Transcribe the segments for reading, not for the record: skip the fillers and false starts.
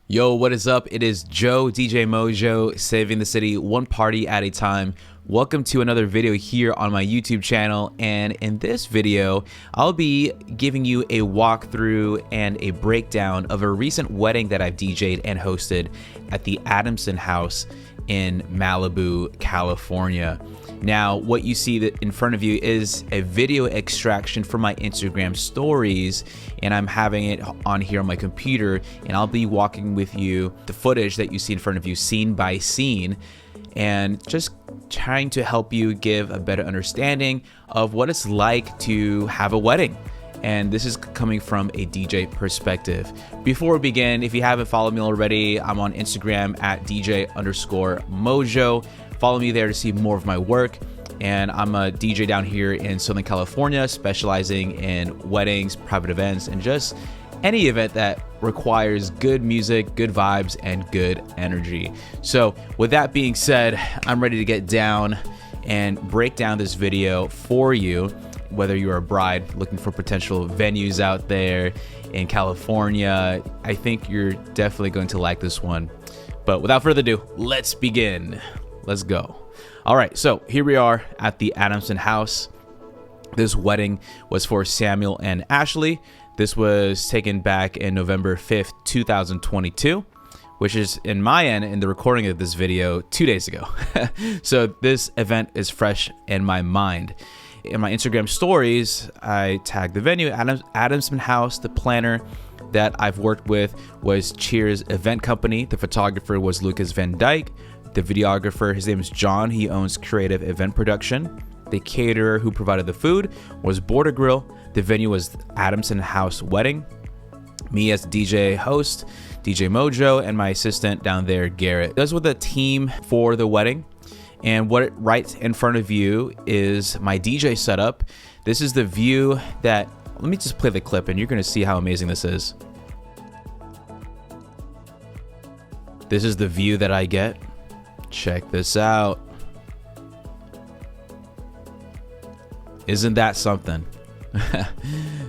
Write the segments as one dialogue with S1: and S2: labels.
S1: Yo, what is up? It is Joe, DJ MOJOE, saving the city one party at a time. Welcome to another video here on my YouTube channel, and in this video, I'll be giving you a walkthrough and a breakdown of a recent wedding that I've DJ'd and hosted at the Adamson House in Malibu, California. Now, what you see that in front of you is a video extraction from my Instagram stories, and I'm having it on here on my computer, and I'll be walking with you the footage that you see in front of you scene by scene, and just trying to help you give a better understanding of what it's like to have a wedding. And this is coming from a DJ perspective. Before we begin, if you haven't followed me already, I'm on Instagram at DJ_MOJOE. Follow me there to see more of my work. And I'm a DJ down here in Southern California, specializing in weddings, private events, and just any event that requires good music, good vibes, and good energy. So with that being said, I'm ready to get down and break down this video for you. Whether you're a bride looking for potential venues out there in California, I think you're definitely going to like this one. But without further ado, let's begin. Let's go. All right, so here we are at the Adamson House. This wedding was for Samuel and Ashley. This was taken back in November 5th, 2022, which is in my end in the recording of this video 2 days ago. So this event is fresh in my mind. In my Instagram stories, I tagged the venue, Adamson House. The planner that I've worked with was Cheers Event Company. The photographer was Lucas Van Dyke. The videographer, his name is John. He owns Creative Event Production. The caterer who provided the food was Border Grill. The venue was Adamson House Wedding. Me as DJ host, DJ MOJOE, and my assistant down there, Garrett. Those were the team for the wedding. And what right in front of you is my DJ setup. This is the view that, let me just play the clip and you're gonna see how amazing this is. This is the view that I get. Check this out. Isn't that something?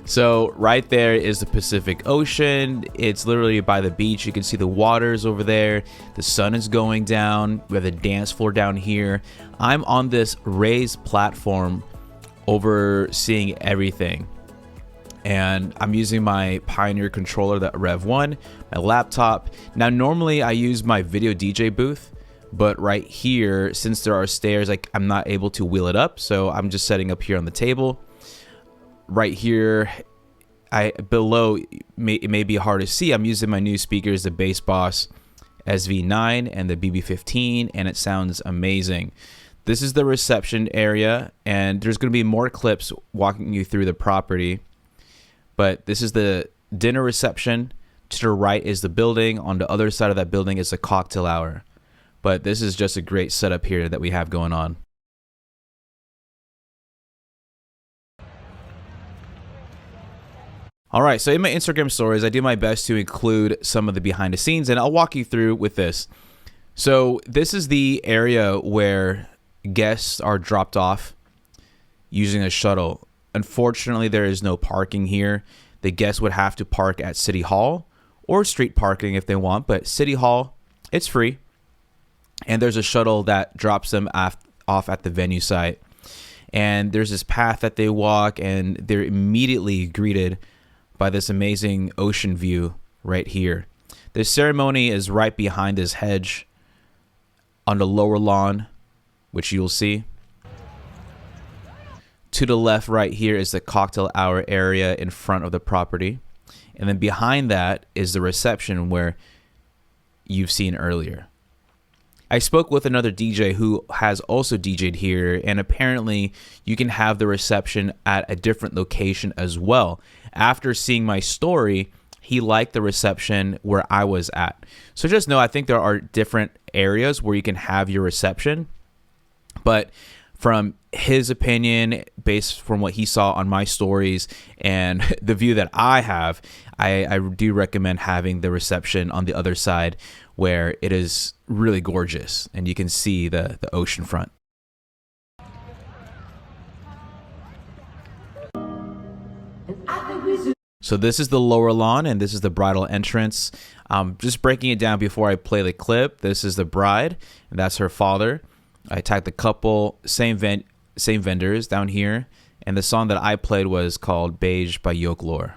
S1: So right there is the Pacific Ocean. It's literally by the beach. You can see the waters over there. The sun is going down. We have the dance floor down here. I'm on this raised platform overseeing everything. And I'm using my Pioneer controller, that Rev 1, my laptop. Now, normally I use my video DJ booth, but right here, since there are stairs, I'm not able to wheel it up. So I'm just setting up here on the table. Right here, below, it may be hard to see. I'm using my new speakers, the Bass Boss SV9 and the BB15, and it sounds amazing. This is the reception area, and there's going to be more clips walking you through the property. But this is the dinner reception. To the right is the building. On the other side of that building is a cocktail hour. But this is just a great setup here that we have going on. All right, so in my Instagram stories, I do my best to include some of the behind the scenes, and I'll walk you through with this. So this is the area where guests are dropped off using a shuttle. Unfortunately, there is no parking here. The guests would have to park at City Hall or street parking if they want, but City Hall, it's free. And there's a shuttle that drops them off at the venue site. And there's this path that they walk, and they're immediately greeted by this amazing ocean view right here. The ceremony is right behind this hedge on the lower lawn, which you'll see. To the left right here is the cocktail hour area in front of the property. And then behind that is the reception where you've seen earlier. I spoke with another DJ who has also DJ'd here, and apparently you can have the reception at a different location as well. After seeing my story, he liked the reception where I was at. So just know, I think there are different areas where you can have your reception, but from his opinion, based from what he saw on my stories and the view that I have, I do recommend having the reception on the other side where it is really gorgeous and you can see the ocean front. So this is the lower lawn, and this is the bridal entrance. Just breaking it down before I play the clip. This is the bride, and that's her father. I tagged the couple, same vendors down here, and the song that I played was called Beige by Yokelore.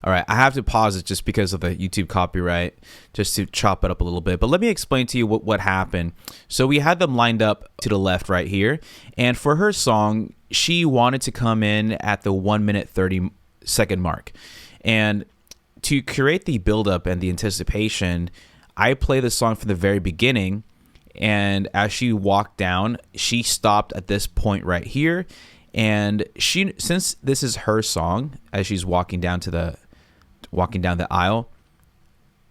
S1: All right, I have to pause it just because of the YouTube copyright, just to chop it up a little bit. But let me explain to you what happened. So we had them lined up to the left right here. And for her song, she wanted to come in at the 1 minute 30 second mark. And to create the buildup and the anticipation, I play the song from the very beginning. And as she walked down, she stopped at this point right here. And since this is her song, as she's walking down the aisle,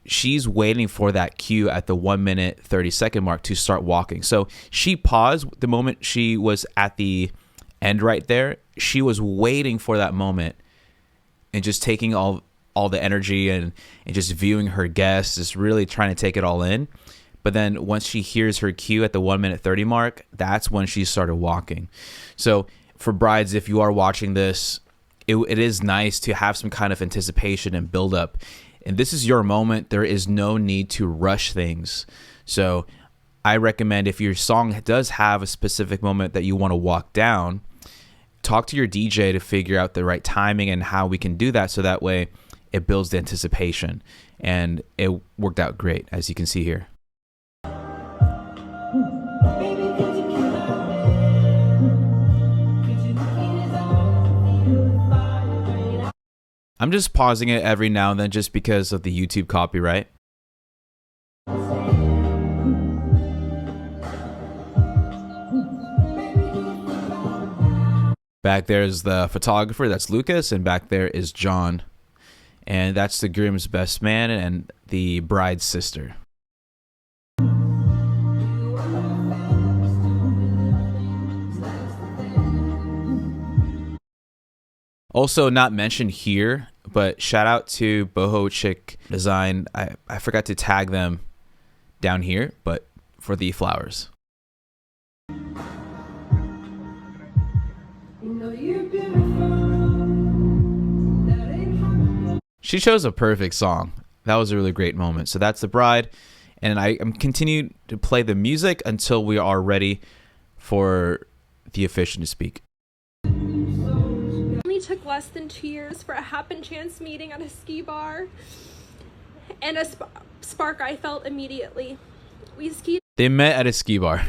S1: she's waiting for that cue at the 1 minute 30 second mark to start walking. So she paused the moment she was at the end right there. She was waiting for that moment and just taking all the energy and just viewing her guests, just really trying to take it all in. But then once she hears her cue at the 1 minute 30 mark, that's when she started walking. So for brides, if you are watching this, it is nice to have some kind of anticipation and build up. And this is your moment. There is no need to rush things. So I recommend, if your song does have a specific moment that you want to walk down, talk to your DJ to figure out the right timing and how we can do that, so that way it builds the anticipation. And it worked out great, as you can see here. I'm just pausing it every now and then just because of the YouTube copyright. Back there is the photographer, that's Lucas, and back there is John. And that's the groom's best man and the bride's sister. Also not mentioned here, but shout out to Boho Chick Design. I forgot to tag them down here, but for the flowers. She chose a perfect song. That was a really great moment. So that's the bride, and I'm continuing to play the music until we are ready for the officiant to speak.
S2: Took less than 2 years for a happen chance meeting at a ski bar, and a spark I felt immediately. We skied.
S1: They met at a ski bar,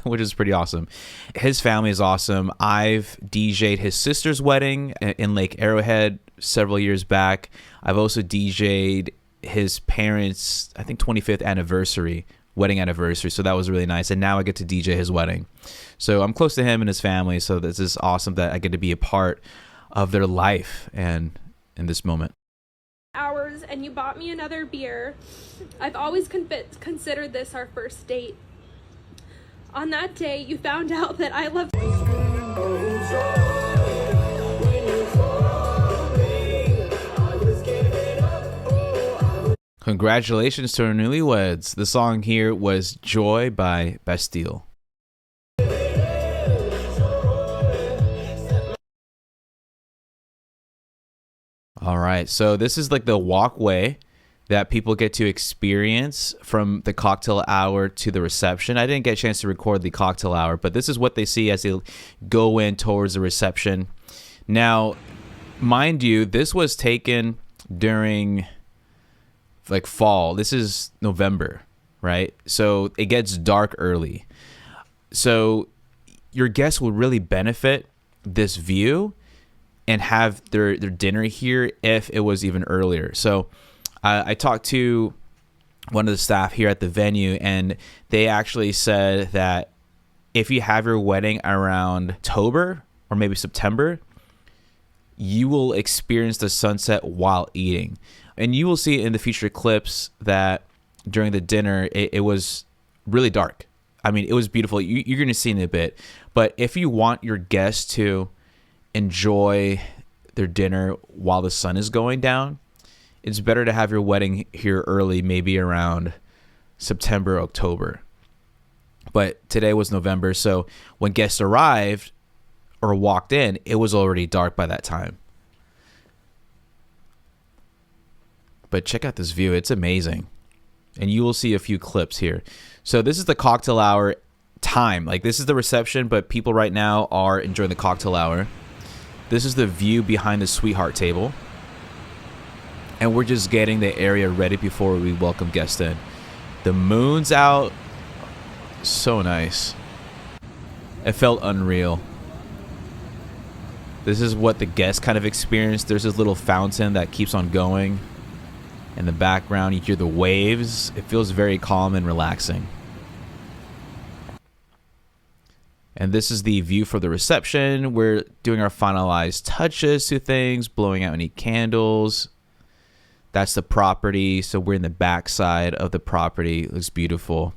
S1: which is pretty awesome. His family is awesome. I've DJ'd his sister's wedding in Lake Arrowhead several years back. I've also DJ'd his parents', I think, 25th wedding anniversary. So that was really nice. And now I get to DJ his wedding. So I'm close to him and his family. So this is awesome that I get to be a part of their life and in this moment.
S2: Hours, and you bought me another beer. I've always considered this our first date. On that day, you found out that I loved.
S1: Congratulations to our newlyweds. The song here was Joy by Bastille. All right, so this is like the walkway that people get to experience from the cocktail hour to the reception. I didn't get a chance to record the cocktail hour, but this is what they see as they go in towards the reception. Now, mind you, this was taken during like fall. This is November, right? So it gets dark early. So your guests will really benefit this view and have their dinner here if it was even earlier. So I talked to one of the staff here at the venue, and they actually said that if you have your wedding around October or maybe September, you will experience the sunset while eating. And you will see in the future clips that during the dinner, it was really dark. I mean, it was beautiful. You're going to see in a bit. But if you want your guests to enjoy their dinner while the sun is going down, it's better to have your wedding here early, maybe around September, October. but today was November, so when guests arrived or walked in, it was already dark by that time. But check out this view. It's amazing. And you will see a few clips here. So this is the cocktail hour time. Like, this is the reception, but people right now are enjoying the cocktail hour. This is the view behind the sweetheart table. And we're just getting the area ready before we welcome guests in. The moon's out. So nice. It felt unreal. This is what the guests kind of experienced. There's this little fountain that keeps on going. In the background, you hear the waves. It feels very calm and relaxing. And this is the view for the reception. We're doing our finalized touches to things, blowing out any candles. That's the property. So we're in the back side of the property. It looks beautiful.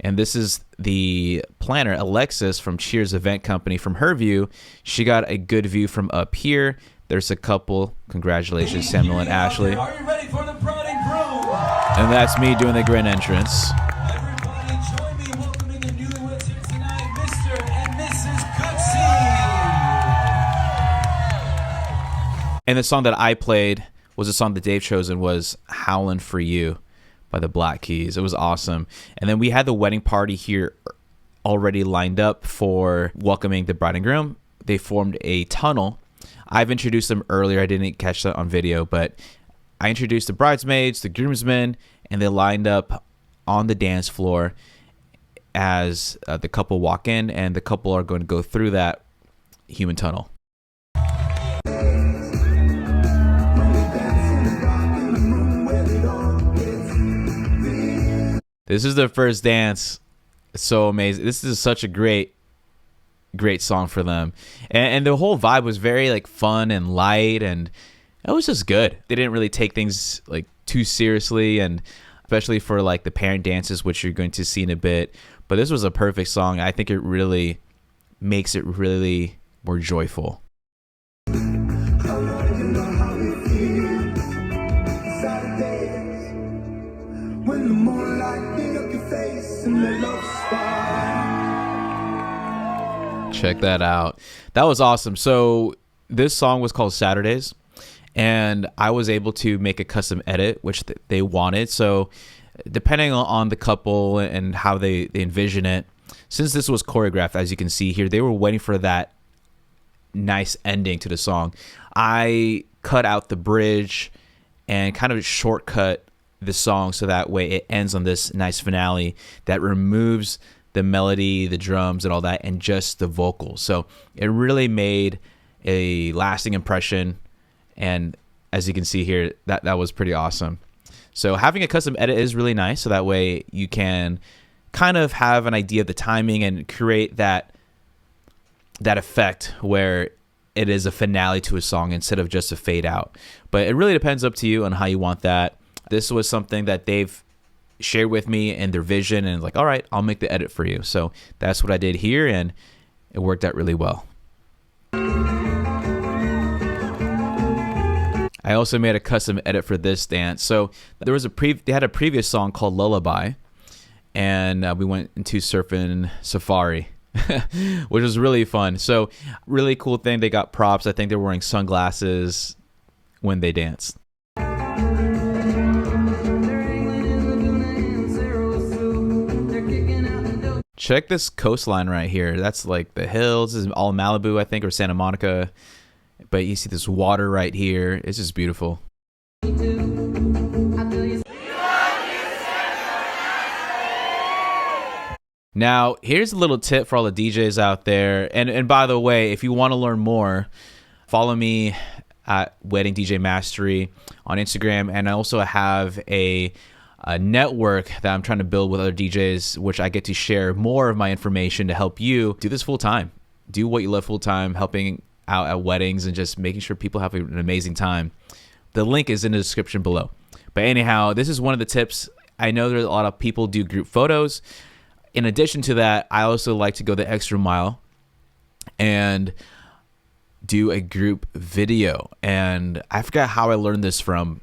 S1: And this is the planner, Alexis from Cheers Event Company. From her view, she got a good view from up here. There's a couple. Congratulations, Samuel and Ashley.
S3: Are you ready for the bride and groom?
S1: And that's me doing the grand entrance.
S3: Everybody join me in welcoming the newlyweds here tonight, Mr. and Mrs. Goodsey.
S1: And the song that I played was a song that Dave chosen, was Howlin' For You by the Black Keys. It was awesome. And then we had the wedding party here already lined up for welcoming the bride and groom. They formed a tunnel. I've introduced them earlier. I didn't catch that on video, but I introduced the bridesmaids, the groomsmen, and they lined up on the dance floor as the couple walk in, and the couple are going to go through that human tunnel. This is their first dance. It's so amazing. This is such a great song for them, and the whole vibe was very like fun and light, and it was just good. They didn't really take things like too seriously, and especially for like the parent dances, which you're going to see in a bit. But this was a perfect song. I think it really makes it really more joyful. Check that out. That was awesome. So this song was called Saturdays, and I was able to make a custom edit, which they wanted. So depending on the couple and how they envision it, since this was choreographed, as you can see here, they were waiting for that nice ending to the song. I cut out the bridge and kind of shortcut the song so that way it ends on this nice finale that removes the melody, the drums, and all that, and just the vocals. So it really made a lasting impression. And as you can see here, that was pretty awesome. So having a custom edit is really nice. So that way you can kind of have an idea of the timing and create that effect where it is a finale to a song instead of just a fade out. But it really depends up to you on how you want that. This was something that they've shared with me and their vision, and like, all right, I'll make the edit for you. So that's what I did here, and it worked out really well. I also made a custom edit for this dance. So there was they had a previous song called Lullaby, and we went into surfing safari, which was really fun. So really cool thing. They got props. I think they were wearing sunglasses when they danced. Check this coastline right here. That's like the hills. This is all Malibu, I think, or Santa Monica. But you see this water right here. It's just beautiful. Now, here's a little tip for all the DJs out there. And by the way, if you want to learn more, follow me at Wedding DJ Mastery on Instagram. And I also have a network that I'm trying to build with other DJs, which I get to share more of my information to help you do this full time. Do what you love full time, helping out at weddings and just making sure people have an amazing time. The link is in the description below. But anyhow, this is one of the tips. I know there's a lot of people do group photos. In addition to that, I also like to go the extra mile and do a group video. And I forgot how I learned this from.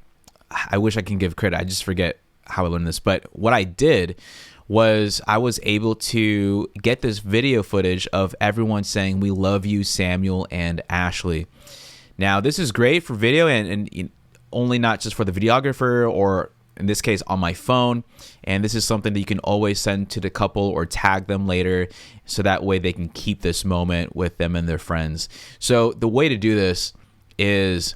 S1: I wish I can give credit. I just forget how I learned this, but what I did was I was able to get this video footage of everyone saying, "We love you, Samuel and Ashley." Now, this is great for video and only not just for the videographer, or in this case on my phone. And this is something that you can always send to the couple or tag them later, so that way they can keep this moment with them and their friends. So the way to do this is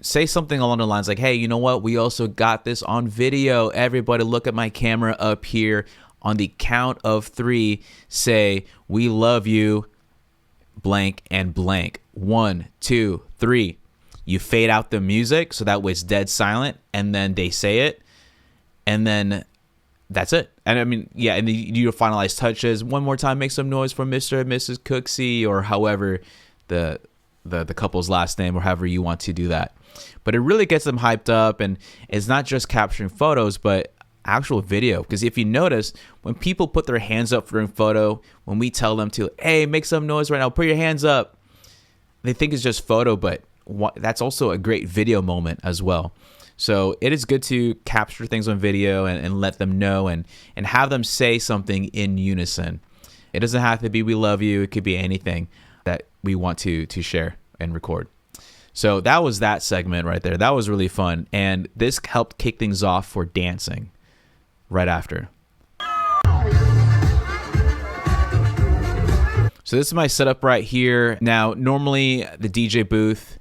S1: say something along the lines like, "Hey, you know what? We also got this on video. Everybody look at my camera up here. On the count of 3, say, 'We love you,' blank and blank. 1, 2, 3. You fade out the music so that way it's dead silent, and then they say it, and then that's it. And I mean, yeah, and you do your finalized touches. One more time, make some noise for Mr. and Mrs. Cooksey, or however the couple's last name, or however you want to do that. But it really gets them hyped up, and it's not just capturing photos, but actual video. Because if you notice, when people put their hands up for a photo, when we tell them to, "Hey, make some noise right now, put your hands up," they think it's just photo, but that's also a great video moment as well. So it is good to capture things on video and let them know and have them say something in unison. It doesn't have to be "we love you." It could be anything that we want to share and record. So that was that segment right there. That was really fun. And this helped kick things off for dancing right after. So this is my setup right here. Now, normally the DJ booth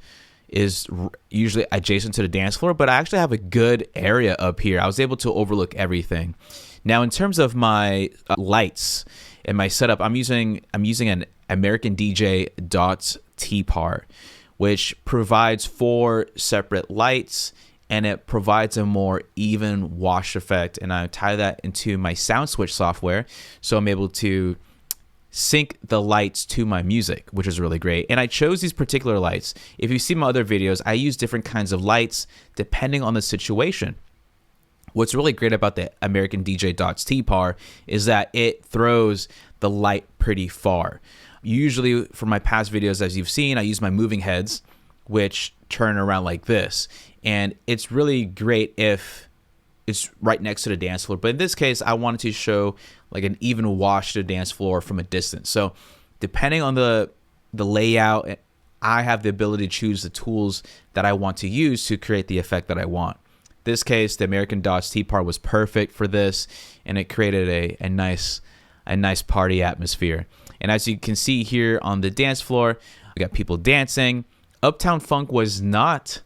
S1: is usually adjacent to the dance floor, but I actually have a good area up here. I was able to overlook everything. Now, in terms of my lights and my setup, I'm using an American DJ Dots T-Par, which provides 4 separate lights, and it provides a more even wash effect. And I tie that into my sound switch software, so I'm able to sync the lights to my music, which is really great. And I chose these particular lights. If you see my other videos, I use different kinds of lights depending on the situation. What's really great about the American DJ Dots T-Par is that it throws the light pretty far. Usually for my past videos, as you've seen, I use my moving heads, which turn around like this. And it's really great if it's right next to the dance floor. But in this case, I wanted to show like an even wash to the dance floor from a distance. So depending on the layout, I have the ability to choose the tools that I want to use to create the effect that I want. In this case, the American Dots T-Par was perfect for this, and it created a nice party atmosphere. And as you can see here on the dance floor, we got people dancing. Uptown Funk was not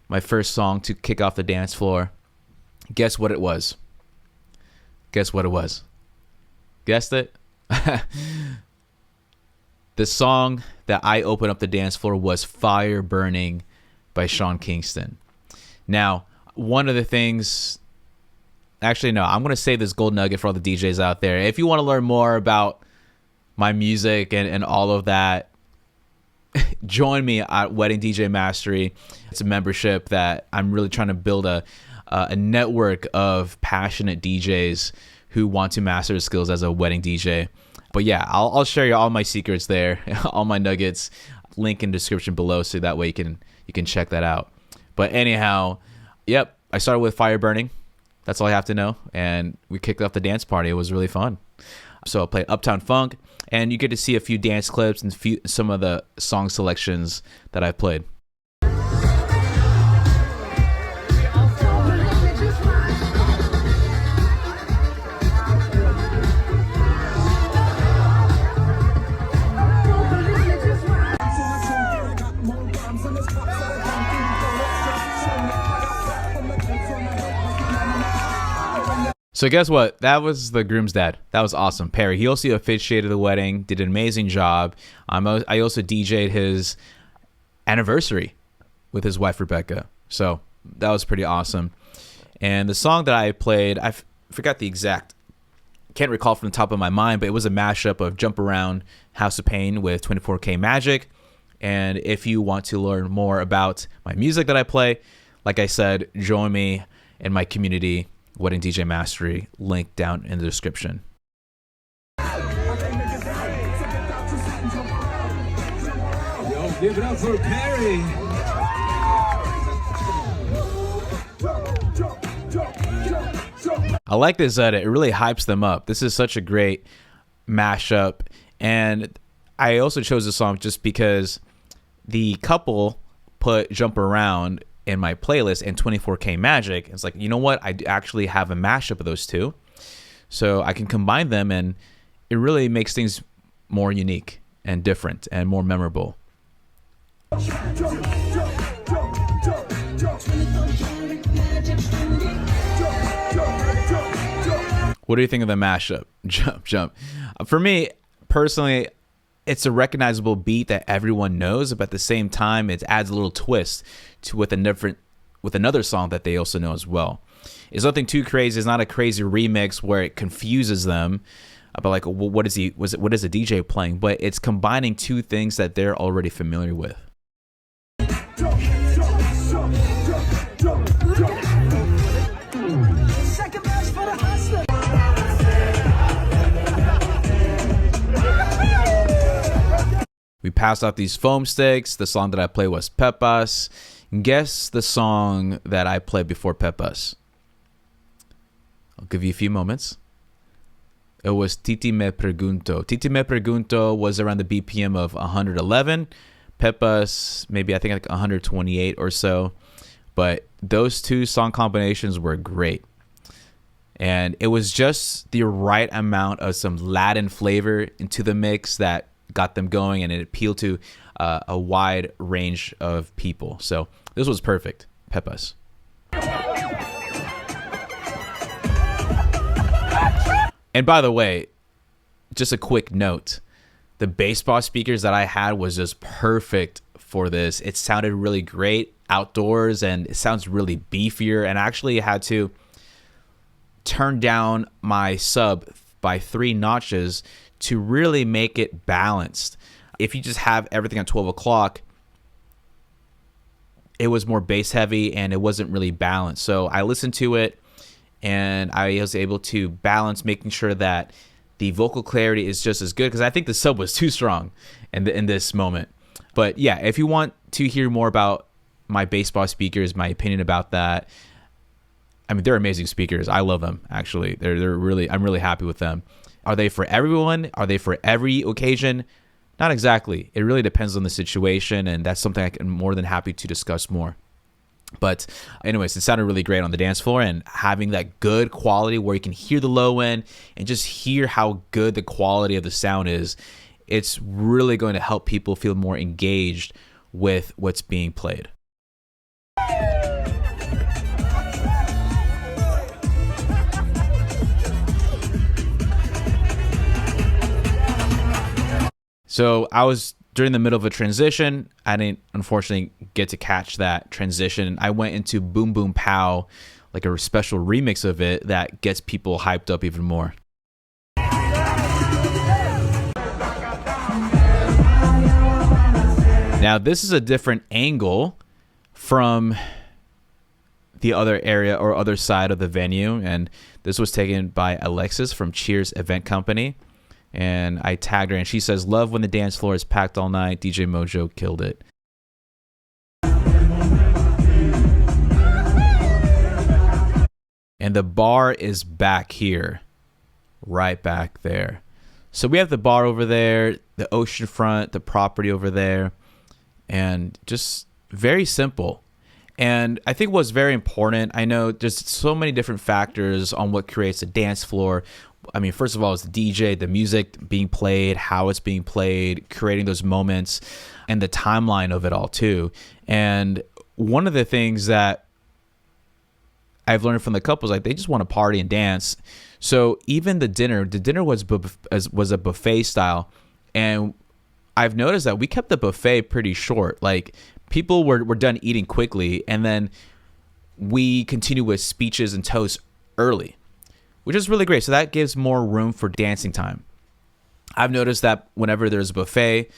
S1: my first song to kick off the dance floor. Guess what it was? Guess what it was? Guessed it? The song that I opened up the dance floor was "Fire Burning" by Sean Kingston. Now, one of the things... Actually, no, I'm going to save this gold nugget for all the DJs out there. If you want to learn more about my music and all of that, join me at Wedding DJ Mastery. It's a membership that I'm really trying to build a network of passionate DJs who want to master the skills as a wedding DJ. But yeah, I'll share you all my secrets there, all my nuggets. Link in the description below, so that way you can check that out. But anyhow, yep, I started with "Fire Burning." That's all I have to know. And we kicked off the dance party. It was really fun. So I'll play Uptown Funk, and you get to see a few dance clips and some of the song selections that I've played. So guess what? That was the groom's dad. That was awesome. Perry. He also officiated the wedding, did an amazing job. I also DJ'd his anniversary with his wife, Rebecca. So that was pretty awesome. And the song that I played, I forgot the exact, can't recall from the top of my mind, but it was a mashup of Jump Around, House of Pain with 24K Magic. And if you want to learn more about my music that I play, like I said, join me in my community, Wedding DJ Mastery, link down in the description.
S3: Yo, give it up for Perry.
S1: I like this edit. It really hypes them up. This is such a great mashup. And I also chose this song just because the couple put Jump Around in my playlist and 24K Magic. It's like, you know what? I actually have a mashup of those two. So I can combine them, and it really makes things more unique and different and more memorable. What do you think of the mashup? Jump, jump. For me, personally, it's a recognizable beat that everyone knows, but at the same time, it adds a little twist to with another song that they also know as well. It's nothing too crazy. It's not a crazy remix where it confuses them about like, well, what is the DJ playing? But it's combining two things that they're already familiar with. We passed out these foam sticks. The song that I played was Pepas. Guess the song that I played before Pepas. I'll give you a few moments. It was Titi Me Pregunto. Titi Me Pregunto was around the BPM of 111. Pepas, maybe I think like 128 or so. But those two song combinations were great. And it was just the right amount of some Latin flavor into the mix that got them going, and it appealed to a wide range of people. So this was perfect. Pepas. And by the way, just a quick note, the baseball speakers that I had was just perfect for this. It sounded really great outdoors, and it sounds really beefier, and I actually had to turn down my sub by 3 notches to really make it balanced. If you just have everything at 12 o'clock, it was more bass heavy and it wasn't really balanced. So I listened to it and I was able to balance, making sure that the vocal clarity is just as good, because I think the sub was too strong in this moment. But yeah, if you want to hear more about my baseball speakers, my opinion about that, I mean, they're amazing speakers. I love them, actually. They're really, I'm really happy with them. Are they for everyone? Are they for every occasion? Not exactly. It really depends on the situation, and that's something I'm more than happy to discuss more. But anyways, it sounded really great on the dance floor, and having that good quality where you can hear the low end and just hear how good the quality of the sound is, it's really going to help people feel more engaged with what's being played. So I was during the middle of a transition. I didn't, unfortunately, get to catch that transition. I went into Boom Boom Pow, like a special remix of it that gets people hyped up even more. Now, this is a different angle from the other area or other side of the venue, and this was taken by Alexis from Cheers Event Company. And I tagged her, and she says, "Love when the dance floor is packed all night. DJ MOJOE killed it." And the bar is back here, right back there. So we have the bar over there, the ocean front, the property over there, and just very simple. And I think what's very important, I know there's so many different factors on what creates a dance floor. I mean, first of all, it's the DJ, the music being played, how it's being played, creating those moments, and the timeline of it all too. And one of the things that I've learned from the couples, like, they just want to party and dance. So even the dinner was a buffet style, and I've noticed that we kept the buffet pretty short. Like, people were done eating quickly, and then we continue with speeches and toasts early, which is really great. So that gives more room for dancing time. I've noticed that whenever there's a buffet,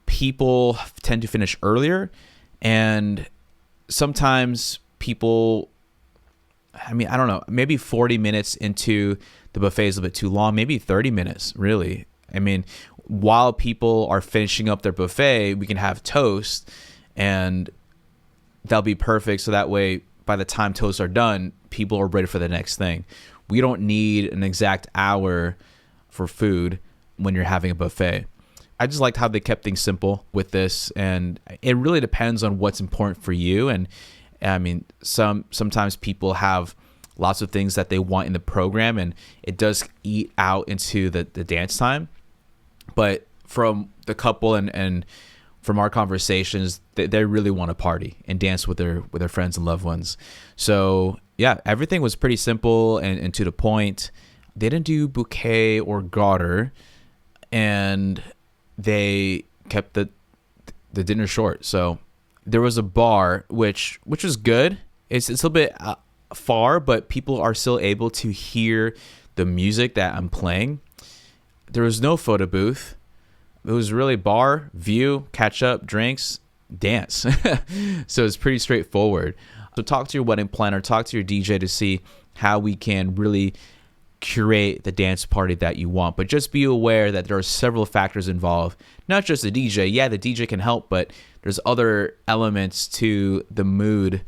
S1: people tend to finish earlier, and sometimes people, I mean, I don't know, maybe 40 minutes into the buffet is a bit too long, maybe 30 minutes, really. I mean, while people are finishing up their buffet, we can have toast, and that'll be perfect. So that way by the time toasts are done, people are ready for the next thing. We don't need an exact hour for food when you're having a buffet. I just liked how they kept things simple with this, and it really depends on what's important for you. And I mean, sometimes people have lots of things that they want in the program, and it does eat out into the dance time. But from the couple and from our conversations, they really want to party and dance with their friends and loved ones. So yeah, everything was pretty simple and to the point. They didn't do bouquet or garter, and they kept the dinner short. So there was a bar, which was good. It's a little bit far, but people are still able to hear the music that I'm playing. There was no photo booth. It was really bar, view, catch up, drinks, dance. So it's pretty straightforward. So talk to your wedding planner, talk to your DJ to see how we can really curate the dance party that you want. But just be aware that there are several factors involved, not just the DJ. Yeah, the DJ can help, but there's other elements to the mood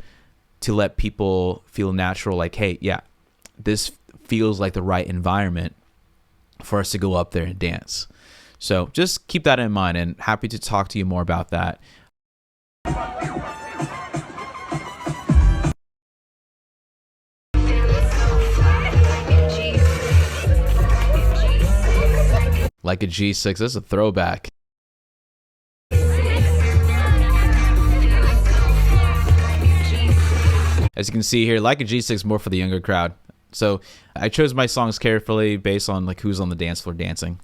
S1: to let people feel natural, like, hey, yeah, this feels like the right environment for us to go up there and dance. So just keep that in mind, and happy to talk to you more about that. Like a G6, that's a throwback. As you can see here, Like a G6 more for the younger crowd. So I chose my songs carefully based on like who's on the dance floor dancing.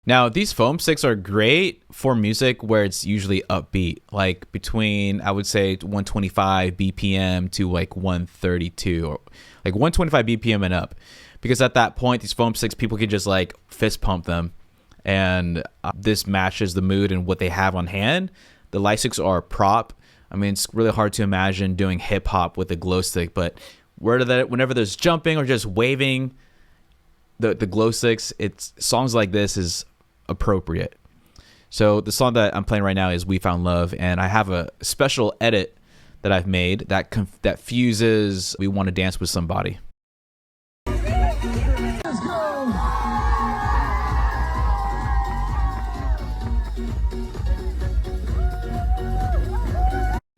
S1: Now, these foam sticks are great for music where it's usually upbeat, like between, I would say, 125 BPM to like 132, or like 125 BPM and up. Because at that point, these foam sticks, people can just like fist pump them. And this matches the mood and what they have on hand. The light sticks are a prop. I mean, it's really hard to imagine doing hip hop with a glow stick, but whenever there's jumping or just waving the glow sticks, it's songs like this is appropriate. So the song that I'm playing right now is We Found Love, and I have a special edit that I've made that fuses We Want to Dance with Somebody.
S3: Let's go.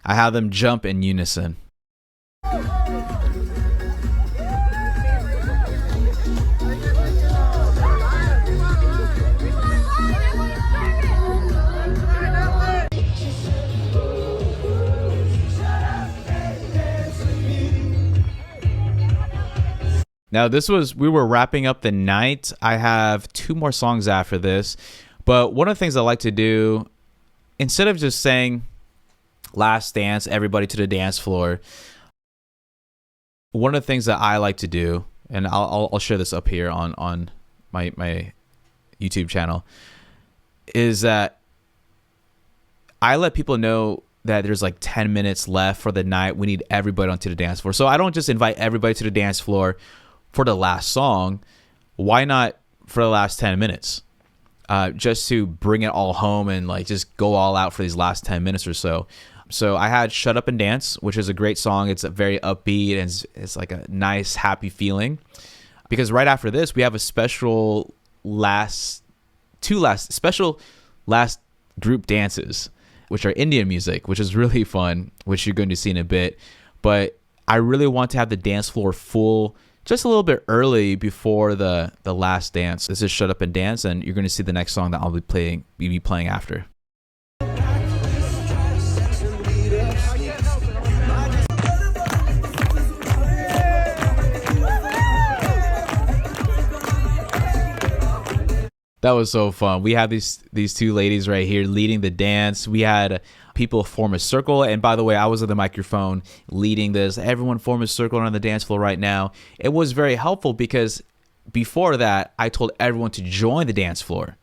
S1: I have them jump in unison. Now we were wrapping up the night. I have 2 more songs after this, but one of the things I like to do, instead of just saying last dance, everybody to the dance floor, one of the things that I like to do, and I'll share this up here on my YouTube channel, is that I let people know that there's like 10 minutes left for the night. We need everybody onto the dance floor. So I don't just invite everybody to the dance floor for the last song. Why not for the last 10 minutes? Just to bring it all home and like just go all out for these last 10 minutes or so. So I had Shut Up and Dance, which is a great song. It's a very upbeat and it's like a nice, happy feeling. Because right after this, we have a special last group dances, which are Indian music, which is really fun, which you're going to see in a bit. But I really want to have the dance floor full just a little bit early before the last dance. This is Shut Up and Dance, and you're going to see the next song that I'll be playing after. That was so fun. We had these 2 ladies right here leading the dance. We had people form a circle. And by the way, I was at the microphone leading this. Everyone form a circle on the dance floor right now. It was very helpful because before that, I told everyone to join the dance floor.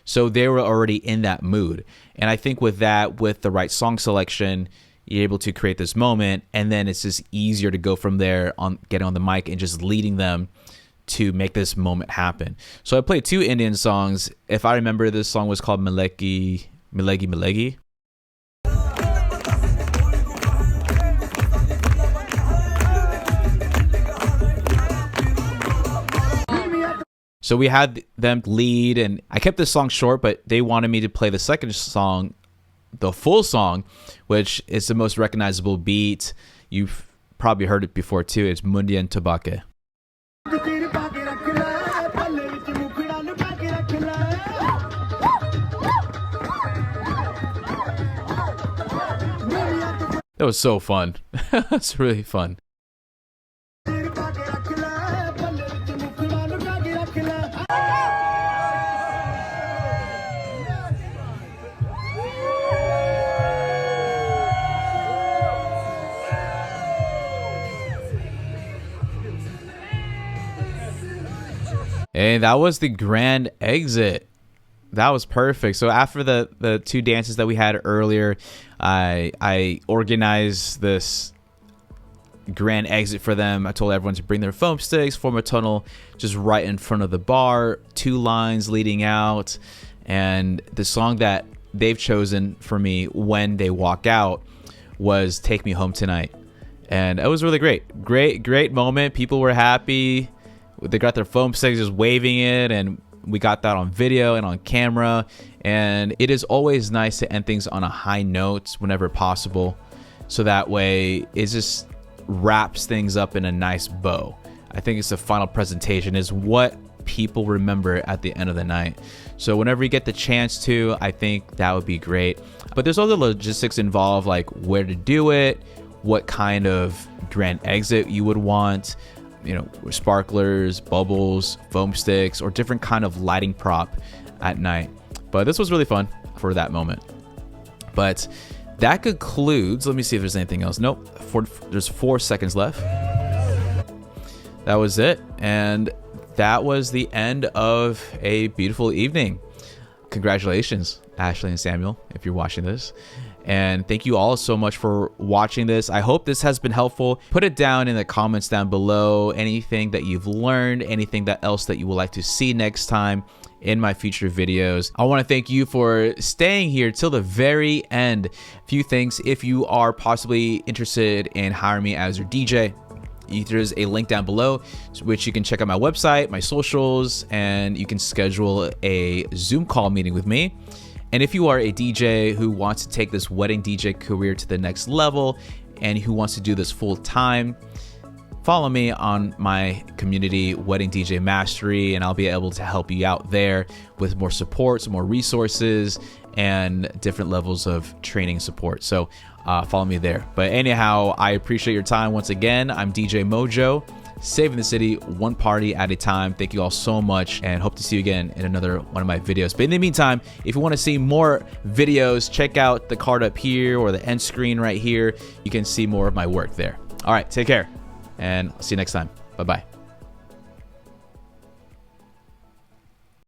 S1: So they were already in that mood. And I think with that, with the right song selection, you're able to create this moment, and then it's just easier to go from there on getting on the mic and just leading them to make this moment happen. So I played 2 Indian songs. If I remember, this song was called Milegi Milegi. So we had them lead, and I kept this song short, but they wanted me to play the second song, the full song, which is the most recognizable beat. You've probably heard it before too. It's Mundian Tabake. That was so fun. That's really fun. And that was the grand exit. That was perfect. So after the 2 dances that we had earlier, I organized this grand exit for them. I told everyone to bring their foam sticks, form a tunnel just right in front of the bar, 2 lines leading out. And the song that they've chosen for me when they walk out was Take Me Home Tonight. And it was really great. Great moment. People were happy. They got their foam sticks just waving it, and we got that on video and on camera. And it is always nice to end things on a high note whenever possible, so that way it just wraps things up in a nice bow. I think it's the final presentation is what people remember at the end of the night. So whenever you get the chance to, I think that would be great. But there's other logistics involved, like where to do it, what kind of grand exit you would want, you know, sparklers, bubbles, foam sticks, or different kind of lighting prop at night. But this was really fun for that moment. But that concludes, let me see if there's anything else. Nope, there's 4 seconds left. That was it. And that was the end of a beautiful evening. Congratulations, Ashley and Samuel, if you're watching this. And thank you all so much for watching this. I hope this has been helpful. Put it down in the comments down below. Anything that you've learned, anything else that you would like to see next time in my future videos. I want to thank you for staying here till the very end. A few things: if you are possibly interested in hiring me as your DJ, there's a link down below which you can check out my website, my socials, and you can schedule a Zoom call meeting with me. And if you are a DJ who wants to take this wedding DJ career to the next level and who wants to do this full time, follow me on my community, Wedding DJ Mastery, and I'll be able to help you out there with more support, some more resources, and different levels of training support. So follow me there. But anyhow, I appreciate your time once again. I'm DJ MOJOE, saving the city one party at a time. Thank you all so much, and hope to see you again in another one of my videos. But in the meantime, if you want to see more videos, check out the card up here or the end screen right here. You can see more of my work there. All right, take care, and I'll see you next time. Bye-bye.